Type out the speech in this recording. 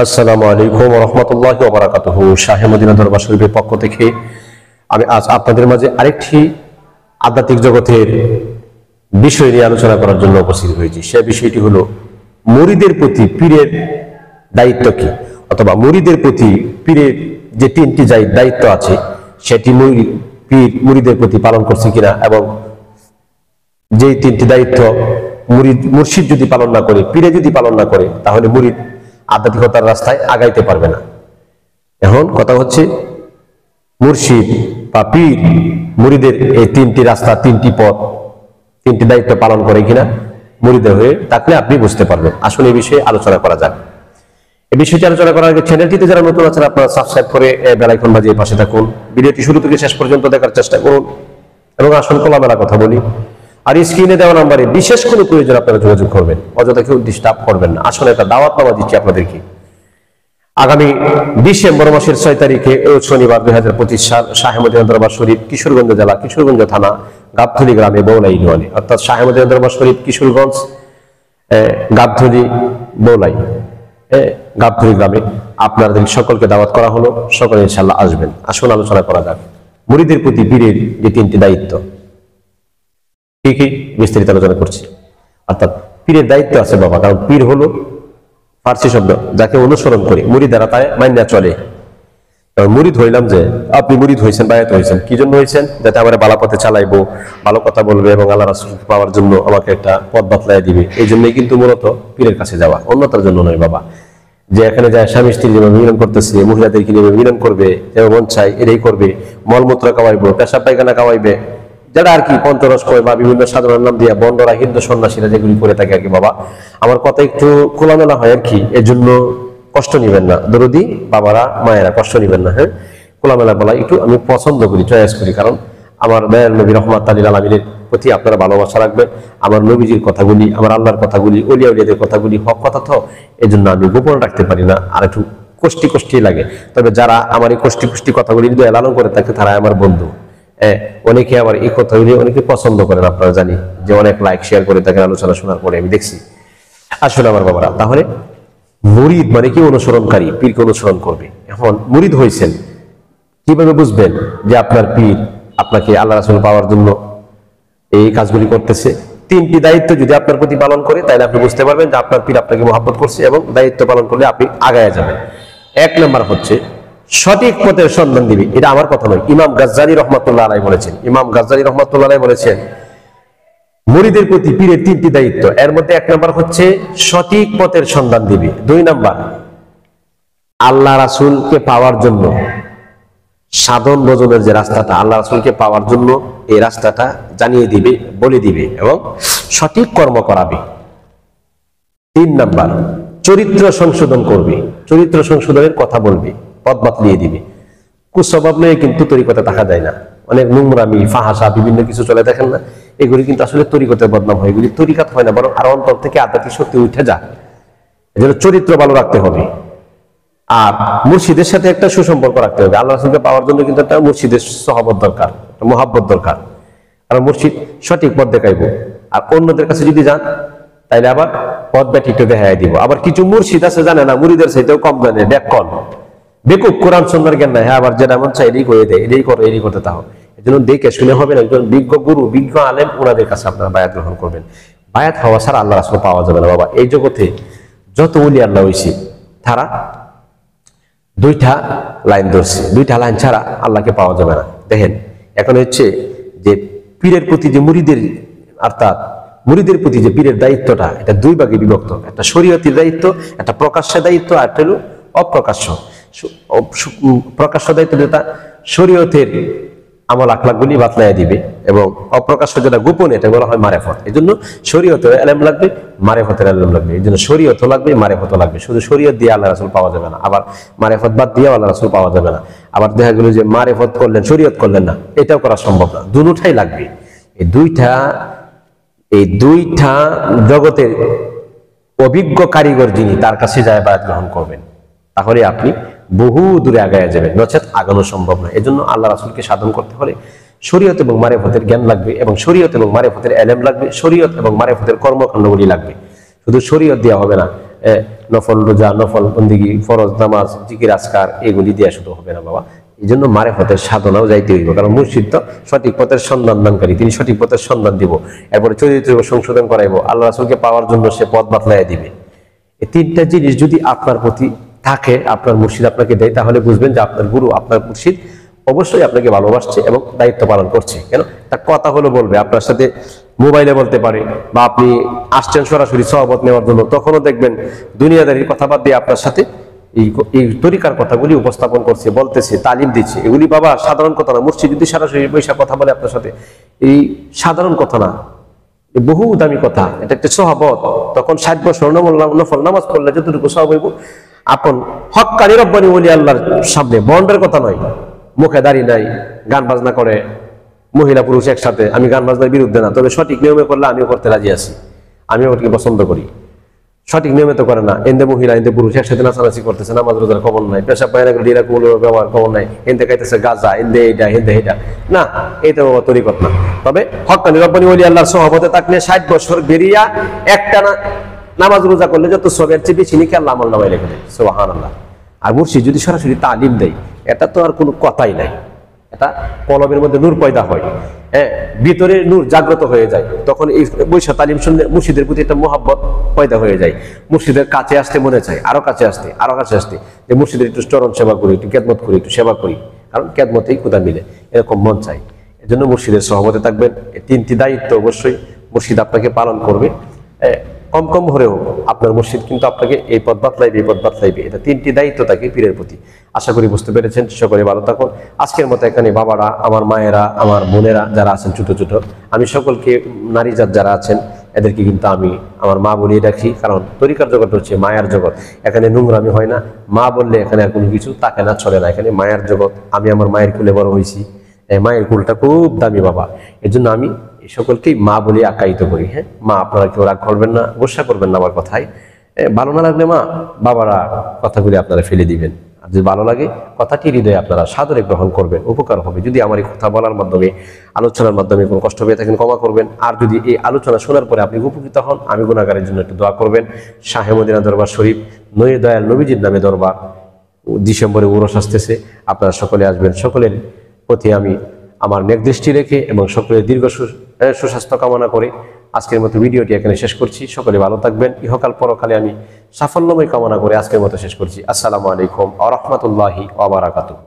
আসসালামু আলাইকুম ওয়া রাহমাতুল্লাহি ওয়া বারাকাতুহু। শাহে মদিনা দরবার শরীফের পক্ষ থেকে আমি আজ আপনাদের মাঝে আরেকটি আধ্যাত্মিক জগতের বিষয় নিয়ে আলোচনা করার জন্য উপস্থিত হয়েছি। সে বিষয়টি হলো মুরিদের প্রতি পীরের দায়িত্ব কি, অথবা মুরিদের প্রতি পীরের যে তিনটি দায়িত্ব আছে সেটি পীর মুরিদের প্রতি পালন করছে কিনা, এবং যে তিনটি দায়িত্ব মুর্শিদ যদি পালন না করে, পীরে যদি পালন না করে, তাহলে মুরিদ আধ্যাত্মিকতার রাস্তায় আগাইতে পারবে না। এখন কথা হচ্ছে মুর্শিদ বা পীর মুরিদের এই তিনটি রাস্তা, তিনটি পথ, তিনটি দায়িত্ব পালন করে কিনা মুরিদের হয়ে থাকলে আপনি বুঝতে পারবেন। আসলে এই বিষয়ে আলোচনা করা যাক। এই বিষয়টি আলোচনা করার আগে চ্যানেলটিতে যারা নতুন আছেন আপনারা সাবস্ক্রাইব করে বেল আইকন বাজিয়ে পাশে থাকুন। ভিডিওটি শুরু থেকে শেষ পর্যন্ত দেখার চেষ্টা করুন এবং আসল খোলামেলা কথা বলি। আর স্ক্রিনে দেওয়া নাম্বারে বিশেষ কোনো প্রয়োজন আপনারা যোগাযোগ করবেন, অযথা কেউ ডিস্টার্ব করবেন না। আসলে একটা দাওয়াতনামা দিচ্ছি আপনাদেরকে। আগামী ডিসেম্বর মাসের 6 তারিখে শনিবার 2025 সাল শাহে মদিনা দরবার শরীফ, কিশোরগঞ্জ জেলা, কিশোরগঞ্জ থানা, গাবতলী গ্রামে, বৌলাই ইউনিয়নে, অর্থাৎ শাহে মদিনা দরবার শরীফ, কিশোরগঞ্জ, গাবতলী, বৌলাই, গাবতলী গ্রামে আপনাদের সকলকে দাওয়াত করা হলো। সকলে ইনশাআল্লাহ আসবেন। আসুন আলোচনা করা যাক মুরিদের প্রতি পীরের যে তিনটি দায়িত্ব, কি কি বিস্তারিত আলোচনা করছি। অর্থাৎ পীরের দায়িত্ব আছে বাবা, কারণ পীর হলো ফার্সি শব্দ, যাকে অনুসরণ করি, মুরিদারা তাই মাইনা চলে। মুরিদ হইলাম যে আপনি মুরিদ হয়েছেন, বায়াত হয়েছেন, কি জন্য হয়েছেন? যাতে আমার ভালো পথে চালাইবো, ভালো কথা বলবে এবং আল্লাহ রাসূল পাওয়ার জন্য আমাকে একটা পথ বাতলাই দিবে। এই জন্যই কিন্তু মূলত পীরের কাছে যাওয়া, অন্যতার জন্য নয় বাবা। যে এখানে যায় স্বামী স্ত্রী যেভাবে মিলন করতেছে, মহিলাদেরকে যেভাবে মিলন করবে, যেভাবে মন চাই এটাই করবে, মলমূত্র খাওয়াইবো, পেশাব পায়খানা খাওয়াইবে, যারা আর কি পঞ্চরস কয় বা বিভিন্ন সাধারণ নাম দিয়া বন্ডরা, হিন্দু সন্ন্যাসীরা যেগুলি করে থাকে আর কি বাবা। আমার কথা একটু খোলামেলা হয় আর কি, এর জন্য কষ্ট নিবেন না, দরদি বাবারা, মায়েরা কষ্ট নিবেন না। হ্যাঁ, খোলামেলা বলা একটু আমি পছন্দ করি, চয়েস করি, কারণ আমার দয়াল নবী রহমাতুল আলামিনের প্রতি আপনারা ভালোবাসা রাখবেন। আমার নবীজির কথাগুলি, আমার আল্লাহর কথাগুলি, ওলিয়া উলিয়াদের কথাগুলি হক কথা, তো এই জন্য আমি গোপন রাখতে পারি না, আর একটু কষ্টি লাগে। তবে যারা আমার এই কষ্টি কথাগুলি হৃদয়ে লালন করে থাকে তারা আমার বন্ধু। অনেকে আবার এই কথাগুলি অনেকে পছন্দ করেন, আপনারা জানি যে অনেক লাইক শেয়ার করে থাকেন আলোচনা শোনার পরে, আমি দেখছি। আসলে আমার বাবারা, তাহলে মুরিদ মানে কি? অনুসরণকারী, পীরকে অনুসরণ করবে। এখন মুরিদ হয়েছেন, কিভাবে বুঝবেন যে আপনার পীর আপনাকে আল্লাহ রাসূল পাওয়ার জন্য এই কাজগুলি করতেছে? তিনটি দায়িত্ব যদি আপনার প্রতি পালন করে, তাহলে আপনি বুঝতে পারবেন যে আপনার পীর আপনাকে মহব্বত করছে, এবং দায়িত্ব পালন করলে আপনি আগায় যাবেন। 1 নম্বর হচ্ছে সঠিক পথের সন্ধান দিবে। এটা আমার কথা নয়, ইমাম গাজ্জালী রহমাতুল্লাহ আলাইহি বলেছেন। ইমাম গাজ্জালী রহমাতুল্লাহ আলাইহি বলেছেন মুরিদের প্রতি পীরের তিনটি দায়িত্ব। এর মধ্যে 1 নম্বর হচ্ছে সঠিক পথের সন্ধান দিবে। 2 নম্বর আল্লাহ রাসূলকে পাওয়ার জন্য সাধন ভজনের যে রাস্তাটা, আল্লাহ রাসূলকে পাওয়ার জন্য এই রাস্তাটা জানিয়ে দিবে, বলে দিবে এবং সঠিক কর্ম করাবে। 3 নম্বর চরিত্র সংশোধন করবে, চরিত্র সংশোধনের কথা বলবে, পথ বাতলিয়ে দিবে। কুস্বভাব নিয়ে কিন্তু তরিকতে থাকা যায় না। অনেক নোংরামি, ফাহাসা, বিভিন্ন কিছু চলে, দেখেন না? এগুলি কিন্তু আসলে তরিকতে বদনাম হয়, এগুলি তরিকাত হয় না, বরং আর অন্তর থেকে আধ্যাত্মিক শক্তি উঠে যায়। এজন্য চরিত্র ভালো রাখতে হবে। আর মুর্শিদের সাথে একটা সুসম্পর্ক রাখতে হবে। আল্লাহ রাসূলকে পাওয়ার জন্য কিন্তু একটা মুর্শিদের সহবত দরকার, মহাব্বত দরকার। কারণ মুর্শিদ সঠিক পথ দেখাইবো। আর অন্যদের কাছে যদি যান তাইলে আবার পথ ব্যতিক্রম দেখাই দিব। আবার কিছু মুর্শিদ আছে জানে না, মুরিদের চাইতেও কম জানে, বেকুব, কোরআন সুন্নাহর জ্ঞান নাই। হ্যাঁ, আবার যেটা মন চাই এটাই করে দেয়, এটাই করো, এটাই করতে থাকো। এই জন্য দেখে শুনে হবে না। একজন বিজ্ঞ গুরু, বিজ্ঞ আলেম, ওনাদের কাছে আপনারা বায়াত গ্রহণ করবেন। বায়াত হওয়া ছাড়া আল্লাহ রাসূল পাওয়া যাবে না বাবা। এই জগতে যত ওলি আল্লাহ হইছে তারা 2টা লাইন ধরছে, 2টা লাইন ছাড়া আল্লাহকে পাওয়া যাবে না। দেখেন, এখন হচ্ছে যে পীরের প্রতি যে মুরিদের, অর্থাৎ মুরিদের প্রতি যে পীরের দায়িত্বটা, এটা 2 ভাগে বিভক্ত। একটা শরীয়তের দায়িত্ব, একটা প্রকাশ্য দায়িত্ব, আর একটা হলো অপ্রকাশ্য। প্রকাশ্য দায়িত্ব যেটা শরীয়তের আমল আখলাকগুলি বাতলাইয়া দিবে, এবং অপ্রকাশ্য যেটা গোপন, এটা বলা হয় মারেফত। এই জন্য শরীয়তের এলেম লাগবে, মারেফতের এলেম লাগবে। এই জন্য শরীয়তও লাগবে, মারেফতও লাগবে। শুধু শরীয়ত দিয়ে আল্লাহ রাসূল পাওয়া যাবে না, আবার মারেফত বাদ দিয়ে আল্লাহ রাসূল পাওয়া যাবে না। আবার দেখা গেল যে মারেফত করলেন, শরীয়ত করলেন না, এটাও করা সম্ভব না। দুটোটাই লাগবে। এই দুইটা জগতের অভিজ্ঞ কারিগর যিনি, তার কাছে যায় বায়াত গ্রহণ করবেন, তাহলে আপনি বহু দূরে আগায় যাবেন, নচেত আগানো সম্ভব নয়। এজন্য আল্লাহ রাসূলকে সাধন করতে হলে শরীয়ত এবং মারেফতের জ্ঞান লাগবে, এবং শরীয়ত এবং মারেফতের এলেম লাগবে, শরীয়ত এবং মারেফতের কর্মকাণ্ডগুলি লাগবে। শুধু শরীয়ত দেওয়া হবে না, নফল রোজা, নফল বন্দিগি, ফরজ নামাজ, জিকির আজকার এগুলি দিয়ে শুধু হবে না বাবা। এই জন্য মারেফতের সাধনাও যাইতে হইব, কারণ মুর্শিদ তো সঠিক পথের সন্ধান দানকারী, তিনি সঠিক পথের সন্ধান দিব, এরপরে চরিত্র সংশোধন করাইবো, আল্লাহ রাসূলকে পাওয়ার জন্য সে পথ বাতলাইয়া দিবে। এই তিনটা জিনিস যদি আপনার প্রতি থাকে, আপনার মুর্শিদ আপনাকে দেয়, তাহলে বুঝবেন যে আপনার গুরু, আপনার মুর্শিদ অবশ্যই আপনাকে ভালোবাসছে এবং দায়িত্ব পালন করছে। কেন? তার কথা হলো বলবে, আপনার সাথে মোবাইলে বলতে পারে, বা আপনি আসছেন সরাসরি সহবত নেওয়ার জন্য, তখনও দেখবেন দুনিয়াদারির কথা বাদ দিয়ে আপনার সাথে এই তরিকার কথাগুলি উপস্থাপন করছে, বলতেছে, তালিম দিচ্ছে। এগুলি বাবা সাধারণ কথা না। মুর্শিদ যদি সরাসরি পয়সা কথা বলে আপনার সাথে, এই সাধারণ কথা না, বহু দামি কথা, এটা একটা সহবত। তখন 60 বছর নফল নামাজ পড়লে যতটুকু সহব হইব, আপন হক্কানি রব্বানি ওলি আল্লাহর সামনে, বন্ডের কথা নয়, মুখে দাড়ি নাই, গান বাজনা করে মহিলা পুরুষ একসাথে। আমি গান বাজনার বিরুদ্ধে না, তবে সঠিক নিয়মে করলে আমিও করতে রাজি আছি, আমিও ওটাকে পছন্দ করি। সঠিক নিয়মে তো করে না, এন্দে মহিলা এন্দে পুরুষ একসাথে নাচানাচি করতেছে, নামাজ রোজার খবর নাই, পেশাব পায়না করে ডিরা কুলো ব্যবহার খবর নাই, এন্দে খাইতেছে গাঁজা, এন্দে এইটা, এন্দে এইটা না, এটা বাবা তরিকত না। তবে হক্কানি রব্বানি ওলি আল্লাহর সহবতে থাকলে 60 বছর বেরিয়া একটা নামাজ রোজা করলে যত সবের চেয়ে বেশি নিকে আল্লাহ আমল নামায় রেখে দেয়, সুবহানাল্লাহ। আর মুর্শিদ যদি সরাসরি তালিম দেয়, এটা তো আর কোনো কথাই নাই, এটা কলমের মধ্যে নূর পয়দা হয়, ভিতরে নূর জাগ্রত হয়ে যায়। তখন এই বৈশা তালিম শুনলে মুর্শিদের প্রতি একটা মোহাব্বত পয়দা হয়ে যায়, মুর্শিদের কাছে আসতে মনে চায়, আরো কাছে আসতে, আরো কাছে আসতে, যে মুর্শিদের একটু চরণ সেবা করি, একটু খেদমত করি, একটু সেবা করি, কারণ খেদমতেই ক্ষুধা মিলে, এরকম মন চাই। এজন্য মুর্শিদের সহবতে থাকবেন। এই 3টি দায়িত্ব অবশ্যই মুর্শিদ আপনাকে পালন করবে। কম কম হলেও আপনার মুর্শিদ কিন্তু আপনাকে এই পথ বাতলাইবে, এই পথ বাতলাইবে। এটা 3টি দায়িত্ব থাকে পীরের প্রতি। আশা করি বুঝতে পেরেছেন। সকলে ভালো থাকুন। আজকের মতো এখানে বাবারা, আমার মায়েরা, আমার বোনেরা যারা আছেন ছোট ছোট, আমি সকলকে, নারী জাত যারা আছেন এদেরকে কিন্তু আমি আমার মা বলিয়ে রাখি, কারণ তরিকার জগৎ হচ্ছে মায়ার জগৎ। এখানে নোংরামি হয় না, মা বললে এখানে আর কোনো কিছু তাকে না, চলে না। এখানে মায়ার জগৎ। আমি আমার মায়ের কুলে বড় হয়েছি, মায়ের কুলটা খুব দামি বাবা। এর জন্য আমি সকলকেই মা বলে আখ্যায়িত করি। হ্যাঁ, মা আপনারা কেউ রাগ করবেন না, গোসা করবেন না আমার কথায়। ভালো না লাগলে মা বাবারা কথাগুলি আপনারা ফেলে দিবেন, আর যদি ভালো লাগে কথাটি হৃদয়ে আপনারা সাদরে গ্রহণ করবেন, উপকার হবে। যদি আমার এই কথা বলার মাধ্যমে, আলোচনার মাধ্যমে কোনো কষ্ট পেয়ে থাকেন ক্ষমা করবেন। আর যদি এই আলোচনা শোনার পরে আপনি উপকৃত হন, আমি গুনাহগারের জন্য একটু দোয়া করবেন। শাহে মদিনা দরবার শরীফ, নয়ে দয়াল নবীজির নামে দরবার, ডিসেম্বরে উরস আসতেছে, আপনারা সকলে আসবেন। সকলের প্রতি আমি আমার নেক দৃষ্টি রেখে এবং সকলের দীর্ঘ সুস্বাস্থ্য কামনা করে আজকের মতো ভিডিওটি এখানে শেষ করছি। সকলে ভালো থাকবেন। ইহকাল পরকালে আমি সাফল্যময় কামনা করে আজকের মতো শেষ করছি। আসসালামু আলাইকুম ওয়া রাহমাতুল্লাহি ওয়া বারাকাতুহু।